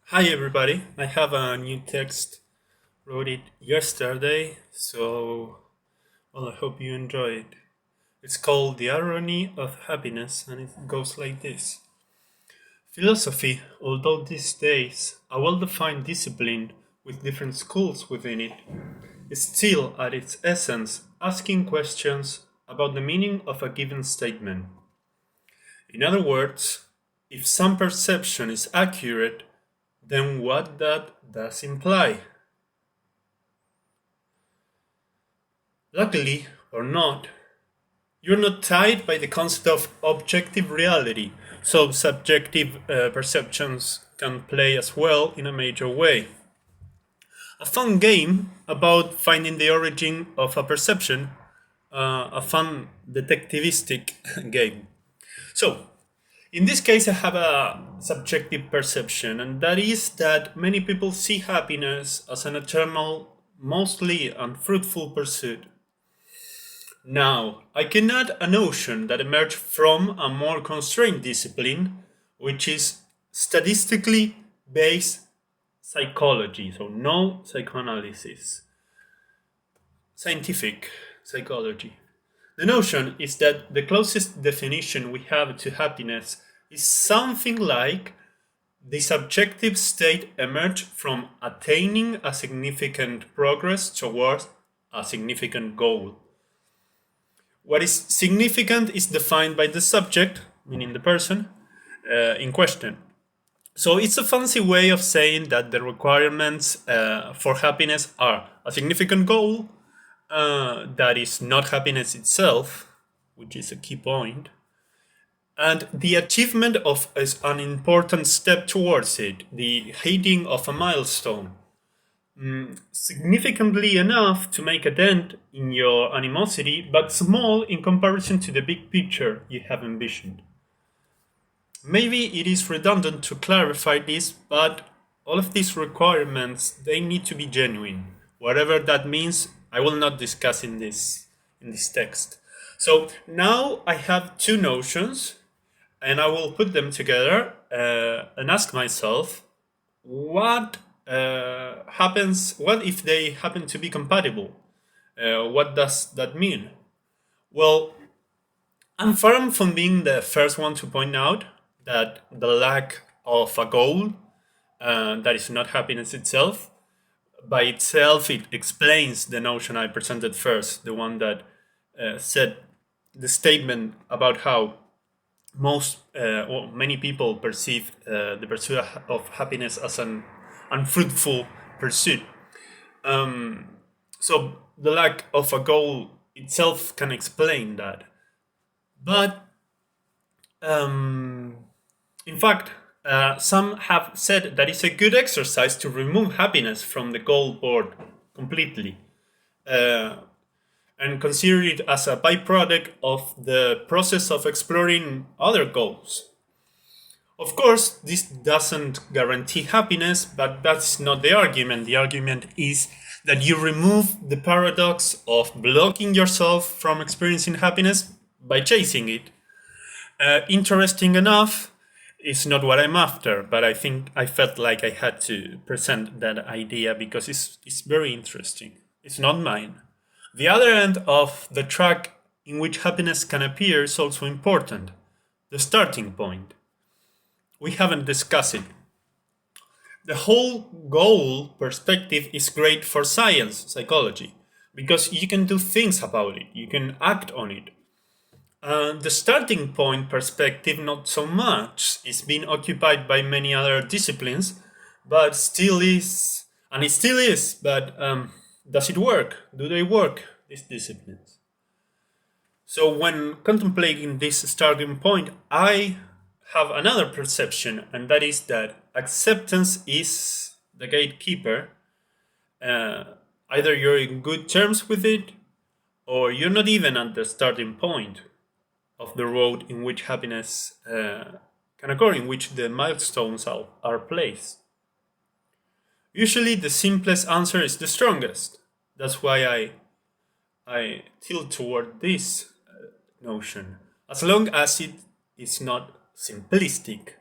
Hi everybody, I have a new text, wrote it yesterday, I hope you enjoy it. It's called The Irony of Happiness and it goes like this. Philosophy, although these days a well-defined discipline with different schools within it, is still at its essence asking questions about the meaning of a given statement. In other words, if some perception is accurate, then what that does imply. Luckily or not, you're not tied by the concept of objective reality, so subjective perceptions can play as well in a major way. A fun game about finding the origin of a perception, a fun detectivistic game. So, in this case, I have a subjective perception, and that is that many people see happiness as an eternal, mostly unfruitful pursuit. Now, I can add a notion that emerged from a more constrained discipline, which is statistically based psychology, so no psychoanalysis, scientific psychology. The notion is that the closest definition we have to happiness is something like the subjective state emerged from attaining a significant progress towards a significant goal. What is significant is defined by the subject, meaning the person, in question. So it's a fancy way of saying that the requirements for happiness are a significant goal that is not happiness itself, which is a key point, and the achievement of an important step towards it, the hitting of a milestone significantly enough to make a dent in your animosity, but small in comparison to the big picture you have envisioned. Maybe it is redundant to clarify this, but all of these requirements they need to be genuine. Whatever that means, I will not discuss in this text. So now I have two notions, and I will put them together and ask myself what happens. What if they happen to be compatible? What does that mean? Well, I'm far from being the first one to point out that the lack of a goal that is not happiness itself, by itself, it explains the notion I presented first, the one that said the statement about how many people perceive the pursuit of happiness as an unfruitful pursuit. So the lack of a goal itself can explain that. But um, in fact, some have said that it's a good exercise to remove happiness from the goal board completely uh, and consider it as a byproduct of the process of exploring other goals. Of course, this doesn't guarantee happiness, but that's not the argument. The argument is that you remove the paradox of blocking yourself from experiencing happiness by chasing it. Interesting enough, it's not what I'm after, but I think I felt like I had to present that idea because it's very interesting. It's not mine. The other end of the track in which happiness can appear is also important, the starting point. We haven't discussed it. The whole goal perspective is great for science, psychology, because you can do things about it, you can act on it. The starting point perspective, not so much. It's been occupied by many other disciplines, but still is, and it still is. But does it work? Do they work, these disciplines? So, when contemplating this starting point, I have another perception, and that is that acceptance is the gatekeeper. Uh, Either you're in good terms with it, or you're not even at the starting point of the road in which happiness can occur, in which the milestones are placed. Usually, the simplest answer is the strongest. That's why I tilt toward this notion. As long as it is not simplistic.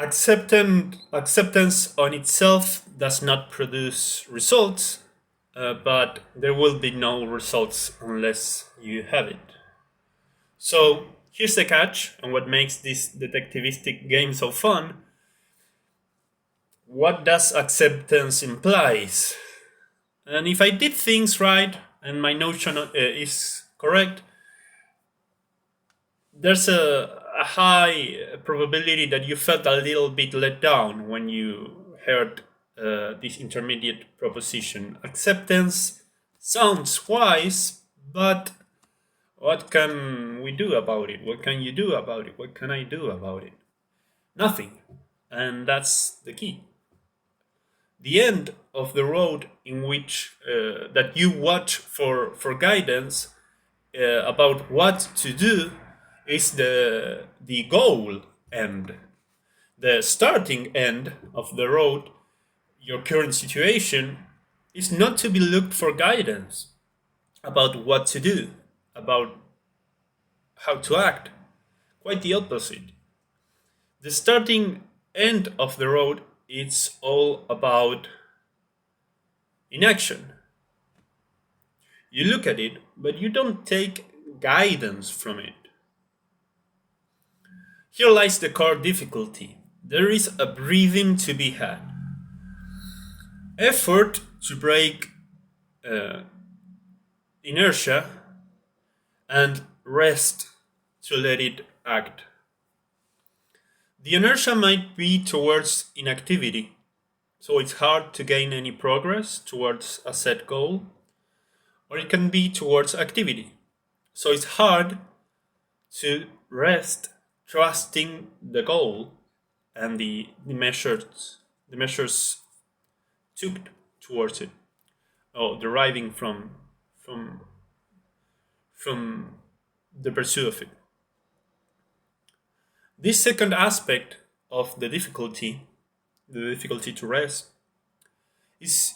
Acceptance on itself does not produce results, but there will be no results unless you have it. So here's the catch, and what makes this detectivistic game so fun. What does acceptance implies? And if I did things right, and my notion is correct, there's a high probability that you felt a little bit let down when you heard this intermediate proposition. Acceptance sounds wise, but what can we do about it? What can you do about it? What can I do about it? Nothing. And that's the key. The end of the road in which that you watch for guidance about what to do is the goal end. The starting end of the road, your current situation, is not to be looked for guidance about what to do, about how to act. Quite the opposite. The starting end of the road, it's all about inaction. You look at it, but you don't take guidance from it. Here lies the core difficulty. There is a breathing to be had. Effort to break inertia, and rest to let it act. The inertia might be towards inactivity, so it's hard to gain any progress towards a set goal, or it can be towards activity, so it's hard to rest trusting the goal and the measures took towards it, or deriving from from the pursuit of it. This second aspect of the difficulty to rest, is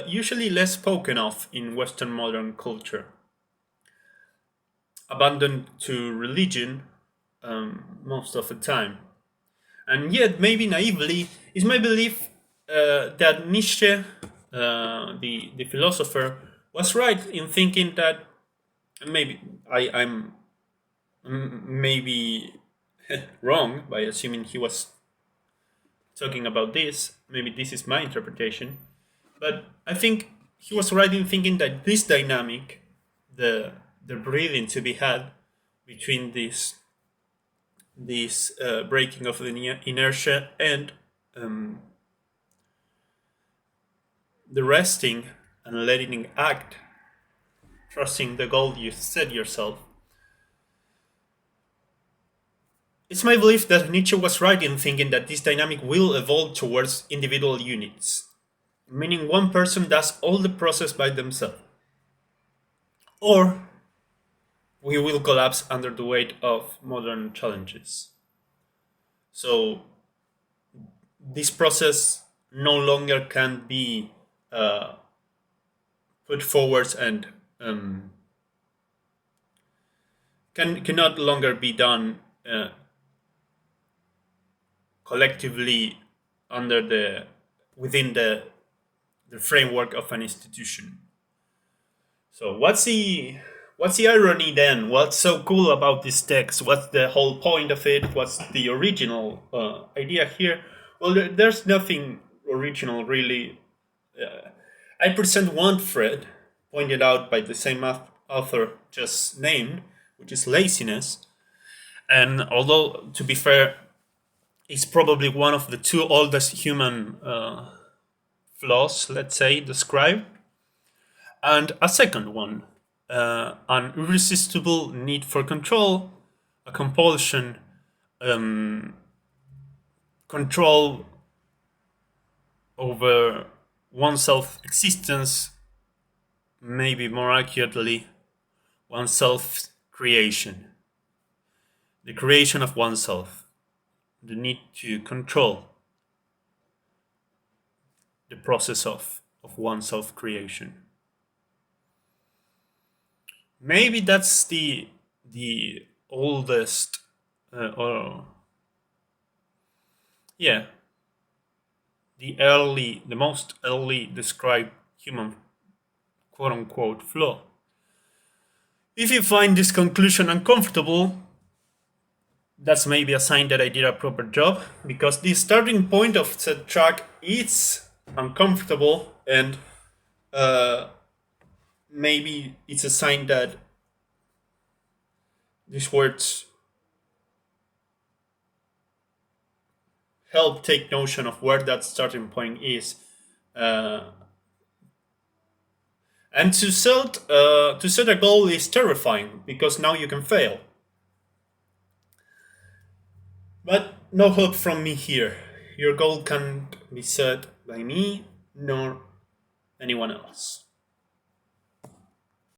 usually less spoken of in Western modern culture. Abandoned to religion most of the time. And yet, maybe naively, is my belief that Nietzsche, the philosopher, was right in thinking that maybe I'm maybe wrong by assuming he was talking about this. Maybe this is my interpretation, but I think he was right in thinking that this dynamic, the breathing to be had between this breaking of the inertia and the resting and letting it act, trusting the goal you set yourself. It's my belief that Nietzsche was right in thinking that this dynamic will evolve towards individual units, meaning one person does all the process by themselves. Or we will collapse under the weight of modern challenges. So this process no longer can be put forward and cannot longer be done collectively under within the framework of an institution. So what's the irony then? What's so cool about this text? What's the whole point of it? What's the original idea here? Well, there's nothing original really. I present one thread pointed out by the same author just named, which is laziness. And although, to be fair, it's probably one of the two oldest human flaws, let's say, described. And a second one, an irresistible need for control, a compulsion, control over oneself existence, maybe more accurately, oneself creation, the creation of oneself, the need to control the process of oneself creation. Maybe that's the oldest or Yeah, the most early described human quote unquote flaw. If you find this conclusion uncomfortable, that's maybe a sign that I did a proper job, because the starting point of the track is uncomfortable, and uh, maybe it's a sign that these words help take notion of where that starting point is. Uh, and to set a goal is terrifying, because now you can fail. But no help from me here. Your goal can't be set by me nor anyone else.